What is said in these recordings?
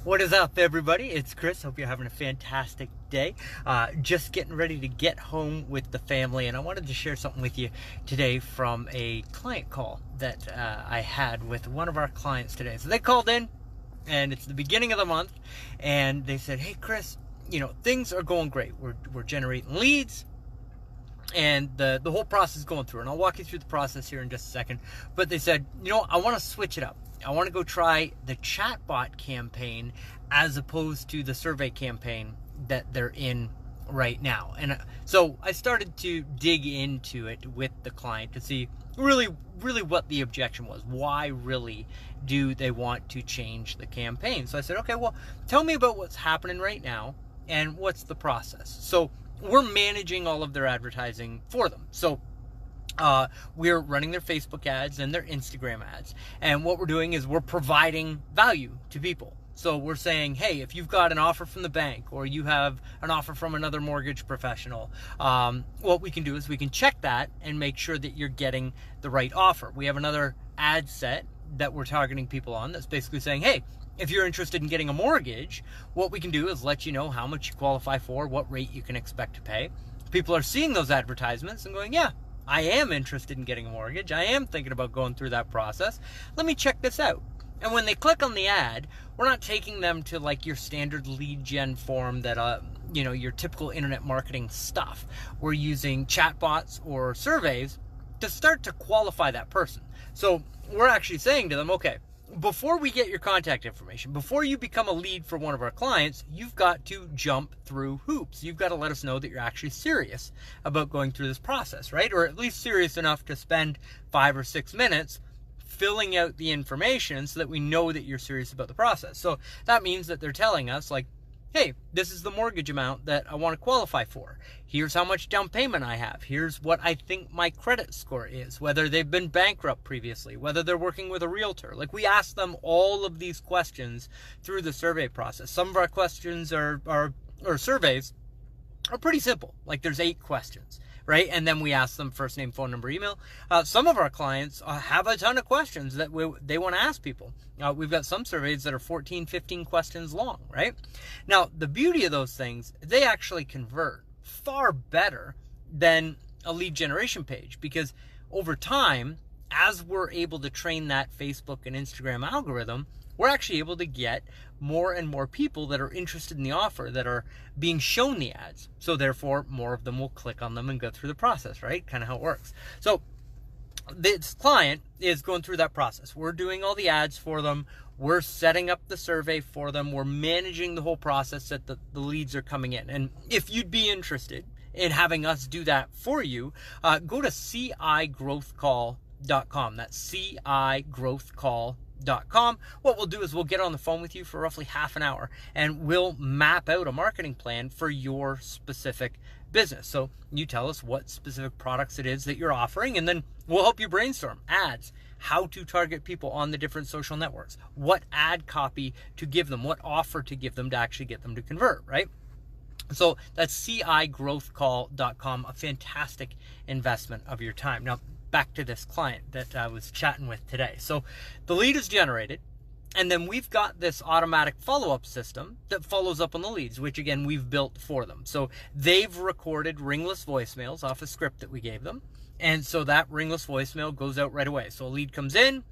What is up, everybody? It's Chris. Hope you're having a fantastic day. Just getting ready to get home with the family, and I wanted to share something with you today from a client call that I had with one of our clients today. So they called in, and it's the beginning of the month, and they said, "Hey, Chris, things are going great. We're generating leads, and the whole process is going through." And I'll walk you through the process here in just a second. But they said, I want to switch it up. I want to go try the chatbot campaign as opposed to the survey campaign that they're in right now. And so I started to dig into it with the client to see really what the objection was. Why really do they want to change the campaign? So I said, okay, well, tell me about what's happening right now and what's the process. So we're managing all of their advertising for them. So we're running their Facebook ads and their Instagram ads. And what we're doing is we're providing value to people. So we're saying, hey, if you've got an offer from the bank or you have an offer from another mortgage professional, what we can do is we can check that and make sure that you're getting the right offer. We have another ad set that we're targeting people on that's basically saying, hey, if you're interested in getting a mortgage, what we can do is let you know how much you qualify for, what rate you can expect to pay. People are seeing those advertisements and going, yeah, I am interested in getting a mortgage. I am thinking about going through that process. Let me check this out. And when they click on the ad, we're not taking them to like your standard lead gen form that, your typical internet marketing stuff. We're using chatbots or surveys to start to qualify that person. So we're actually saying to them, okay, before we get your contact information, before you become a lead for one of our clients, you've got to jump through hoops. You've got to let us know that you're actually serious about going through this process, right? Or at least serious enough to spend 5 or 6 minutes filling out the information so that we know that you're serious about the process. So that means that they're telling us, like, hey, this is the mortgage amount that I want to qualify for. Here's how much down payment I have. Here's what I think my credit score is, whether they've been bankrupt previously, whether they're working with a realtor. Like, we ask them all of these questions through the survey process. Some of our questions or surveys are pretty simple. Like, there's 8 questions, right? And then we ask them first name, phone number, email. Some of our clients have a ton of questions that they want to ask people. We've got some surveys that are 14, 15 questions long, right? Now, the beauty of those things, they actually convert far better than a lead generation page, because over time, as we're able to train that Facebook and Instagram algorithm, we're actually able to get more and more people that are interested in the offer that are being shown the ads. So therefore, more of them will click on them and go through the process, right? Kind of how it works. So this client is going through that process. We're doing all the ads for them. We're setting up the survey for them. We're managing the whole process that the leads are coming in. And if you'd be interested in having us do that for you, go to cigrowthcall.com. That's cigrowthcall.com. What we'll do is we'll get on the phone with you for roughly half an hour and we'll map out a marketing plan for your specific business. So you tell us what specific products it is that you're offering, and then we'll help you brainstorm ads, how to target people on the different social networks, what ad copy to give them, what offer to give them to actually get them to convert, right? So that's cigrowthcall.com, a fantastic investment of your time. Now, back to this client that I was chatting with today. So the lead is generated, and then we've got this automatic follow-up system that follows up on the leads, which again, we've built for them. So they've recorded ringless voicemails off a script that we gave them. And so that ringless voicemail goes out right away. So a lead comes in,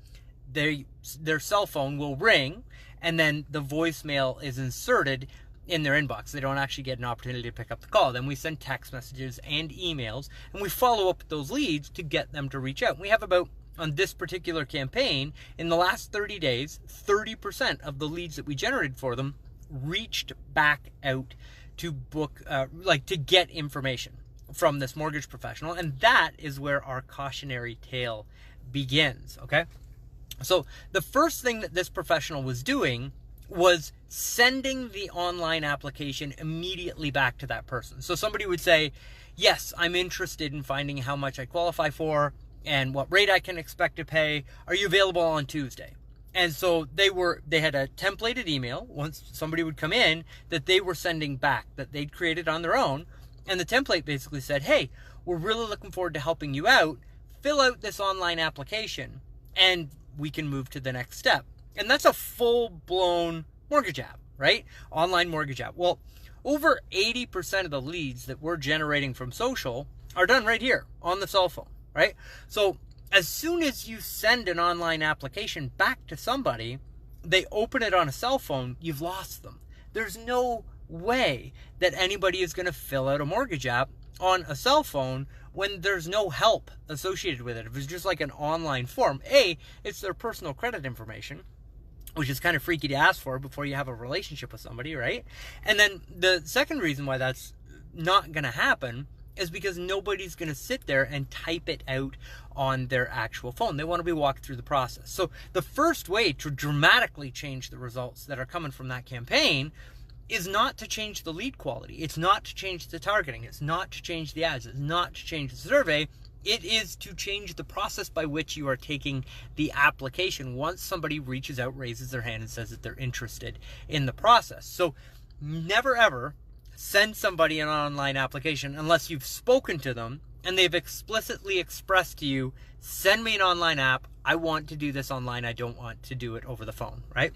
their cell phone will ring, and then the voicemail is inserted in their inbox. They don't actually get an opportunity to pick up the call. Then we send text messages and emails, and we follow up with those leads to get them to reach out. And we have about, on this particular campaign, in the last 30 days, 30% of the leads that we generated for them reached back out to book, to get information from this mortgage professional. And that is where our cautionary tale begins, okay? So the first thing that this professional was doing was sending the online application immediately back to that person. So somebody would say, yes, I'm interested in finding how much I qualify for and what rate I can expect to pay. Are you available on Tuesday? And so they had a templated email once somebody would come in that they were sending back that they'd created on their own. And the template basically said, hey, we're really looking forward to helping you out. Fill out this online application and we can move to the next step. And that's a full-blown mortgage app, right? Online mortgage app. Well, over 80% of the leads that we're generating from social are done right here on the cell phone, right? So as soon as you send an online application back to somebody, they open it on a cell phone, you've lost them. There's no way that anybody is going to fill out a mortgage app on a cell phone when there's no help associated with it. If it's just like an online form, it's their personal credit information, which is kind of freaky to ask for before you have a relationship with somebody, right? And then the second reason why that's not going to happen is because nobody's going to sit there and type it out on their actual phone. They want to be walked through the process. So the first way to dramatically change the results that are coming from that campaign is not to change the lead quality. It's not to change the targeting. It's not to change the ads. It's not to change the survey. It is to change the process by which you are taking the application once somebody reaches out, raises their hand, and says that they're interested in the process. So never ever send somebody an online application unless you've spoken to them and they've explicitly expressed to you, send me an online app. I want to do this online. I don't want to do it over the phone, right?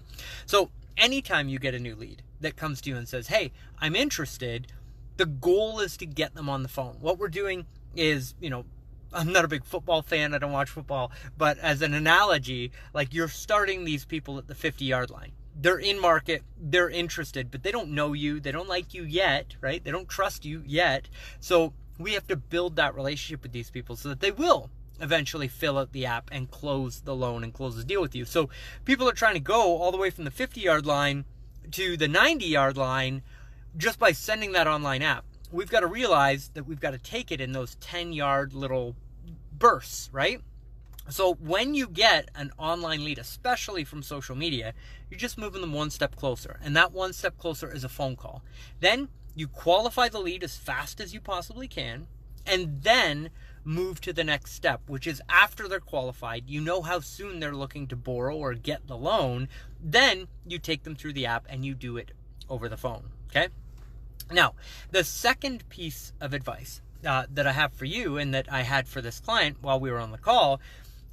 So anytime you get a new lead that comes to you and says, hey, I'm interested, the goal is to get them on the phone. What we're doing is, I'm not a big football fan. I don't watch football. But as an analogy, like you're starting these people at the 50-yard line. They're in market. They're interested, but they don't know you. They don't like you yet, right? They don't trust you yet. So we have to build that relationship with these people so that they will eventually fill out the app and close the loan and close the deal with you. So people are trying to go all the way from the 50-yard line to the 90-yard line just by sending that online app. We've got to realize that we've got to take it in those 10-yard little bursts, right? So when you get an online lead, especially from social media, you're just moving them one step closer. And that one step closer is a phone call. Then you qualify the lead as fast as you possibly can, and then move to the next step, which is after they're qualified, you know how soon they're looking to borrow or get the loan. Then you take them through the app and you do it over the phone, okay? Now, the second piece of advice that I have for you and that I had for this client while we were on the call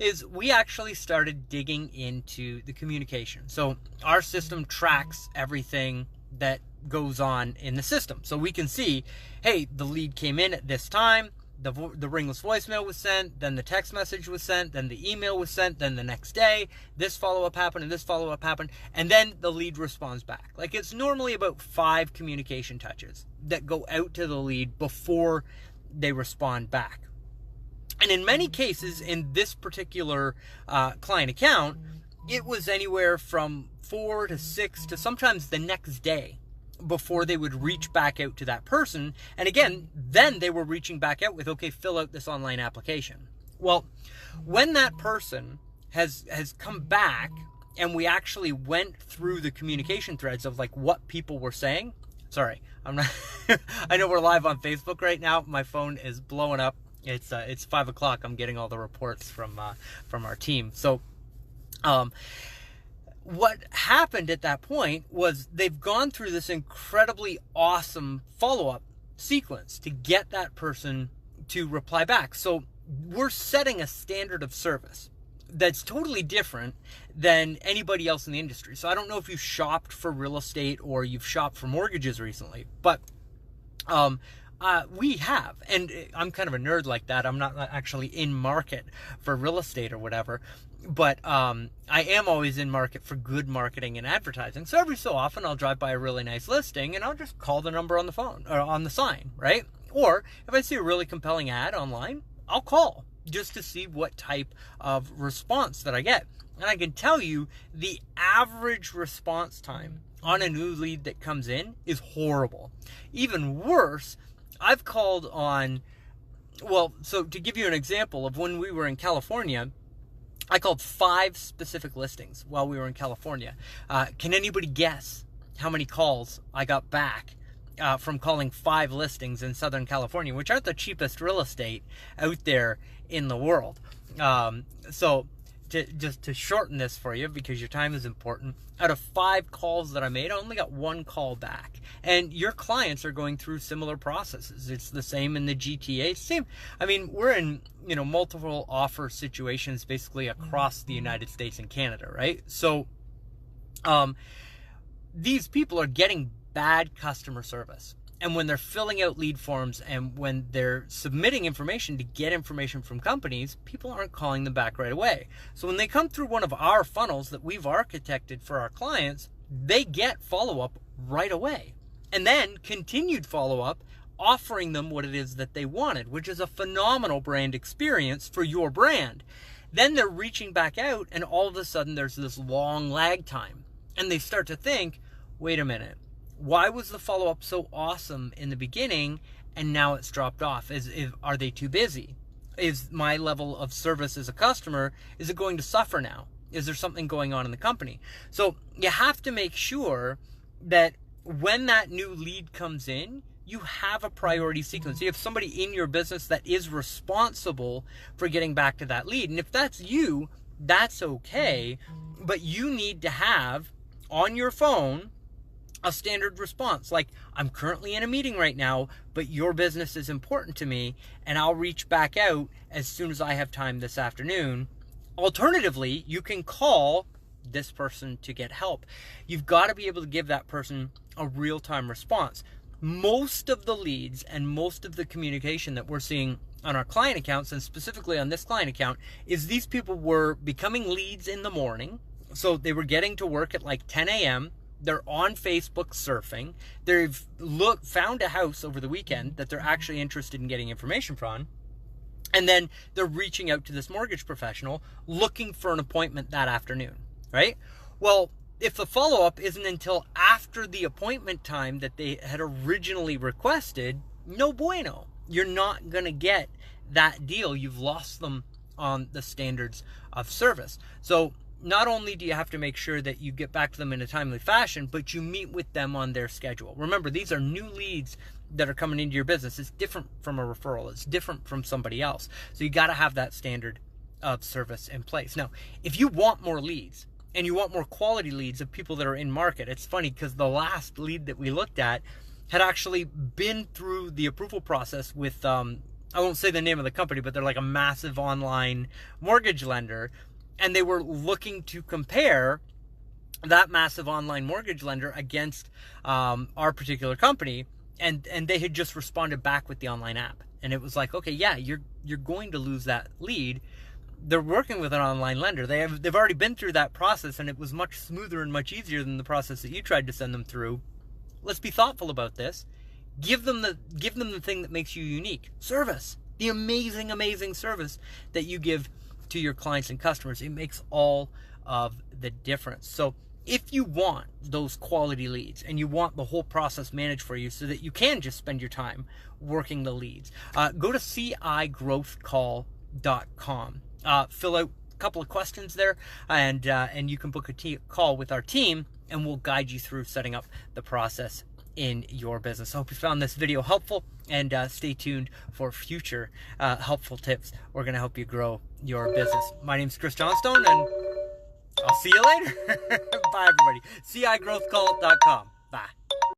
is we actually started digging into the communication. So our system tracks everything that goes on in the system. So we can see, hey, the lead came in at this time, the ringless voicemail was sent, then the text message was sent, then the email was sent, then the next day, this follow-up happened and this follow-up happened, and then the lead responds back. Like it's normally about 5 communication touches that go out to the lead before they respond back. And in many cases, in this particular client account, it was anywhere from 4 to 6 to sometimes the next day before they would reach back out to that person. And again, then they were reaching back out with, okay, fill out this online application. Well, when that person has come back and we actually went through the communication threads of like what people were saying. Sorry, I'm not, I know we're live on Facebook right now. My phone is blowing up. It's 5 o'clock. I'm getting all the reports from our team. So, what happened at that point was they've gone through this incredibly awesome follow-up sequence to get that person to reply back. So we're setting a standard of service that's totally different than anybody else in the industry. So I don't know if you've shopped for real estate or you've shopped for mortgages recently, but we have, and I'm kind of a nerd like that. I'm not actually in market for real estate or whatever, but I am always in market for good marketing and advertising. So every so often I'll drive by a really nice listing and I'll just call the number on the phone or on the sign, right? Or if I see a really compelling ad online, I'll call just to see what type of response that I get. And I can tell you the average response time on a new lead that comes in is horrible. Even worse, I've called on, so to give you an example of when we were in California, I called 5 specific listings while we were in California. Can anybody guess how many calls I got back from calling 5 listings in Southern California, which aren't the cheapest real estate out there in the world? So just to shorten this for you, because your time is important, out of 5 calls that I made, I only got 1 call back. And your clients are going through similar processes. It's the same in the GTA. Same. I mean, we're in, multiple offer situations basically across the United States and Canada, right? So, these people are getting bad customer service. And when they're filling out lead forms and when they're submitting information to get information from companies, people aren't calling them back right away. So when they come through one of our funnels that we've architected for our clients, they get follow-up right away. And then continued follow-up, offering them what it is that they wanted, which is a phenomenal brand experience for your brand. Then they're reaching back out, and all of a sudden there's this long lag time. And they start to think, wait a minute, why was the follow-up so awesome in the beginning and now it's dropped off? Are they too busy? Is my level of service as a customer, is it going to suffer now? Is there something going on in the company? So you have to make sure that when that new lead comes in, you have a priority sequence. You have somebody in your business that is responsible for getting back to that lead. And if that's you, that's okay. But you need to have on your phone a standard response. Like, I'm currently in a meeting right now, but your business is important to me, and I'll reach back out as soon as I have time this afternoon. Alternatively, you can call this person to get help. You've got to be able to give that person a real-time response. Most of the leads and most of the communication that we're seeing on our client accounts, and specifically on this client account, is these people were becoming leads in the morning. So they were getting to work at like 10 a.m. They're on Facebook surfing. They've found a house over the weekend that they're actually interested in getting information from. And then they're reaching out to this mortgage professional looking for an appointment that afternoon, right? Well, if the follow-up isn't until after the appointment time that they had originally requested, no bueno. You're not going to get that deal. You've lost them on the standards of service. So not only do you have to make sure that you get back to them in a timely fashion, but you meet with them on their schedule. Remember, these are new leads that are coming into your business. It's different from a referral. It's different from somebody else. So you got to have that standard of service in place. Now, if you want more leads and you want more quality leads of people that are in market, it's funny because the last lead that we looked at had actually been through the approval process with, I won't say the name of the company, but they're like a massive online mortgage lender. And they were looking to compare that massive online mortgage lender against our particular company. And they had just responded back with the online app. And it was like, okay, yeah, you're going to lose that lead. They're working with an online lender. They've already been through that process, and it was much smoother and much easier than the process that you tried to send them through. Let's be thoughtful about this. Give them the thing that makes you unique. Service. The amazing, amazing service that you give to your clients and customers. It makes all of the difference. So if you want those quality leads and you want the whole process managed for you so that you can just spend your time working the leads, go to cigrowthcall.com. Fill out a couple of questions there, and you can book a call with our team, and we'll guide you through setting up the process in your business. I hope you found this video helpful, and stay tuned for future helpful tips. We're going to help you grow your business. My name's Chris Johnstone, and I'll see you later. Bye, everybody. cigrowthcall.com. Bye.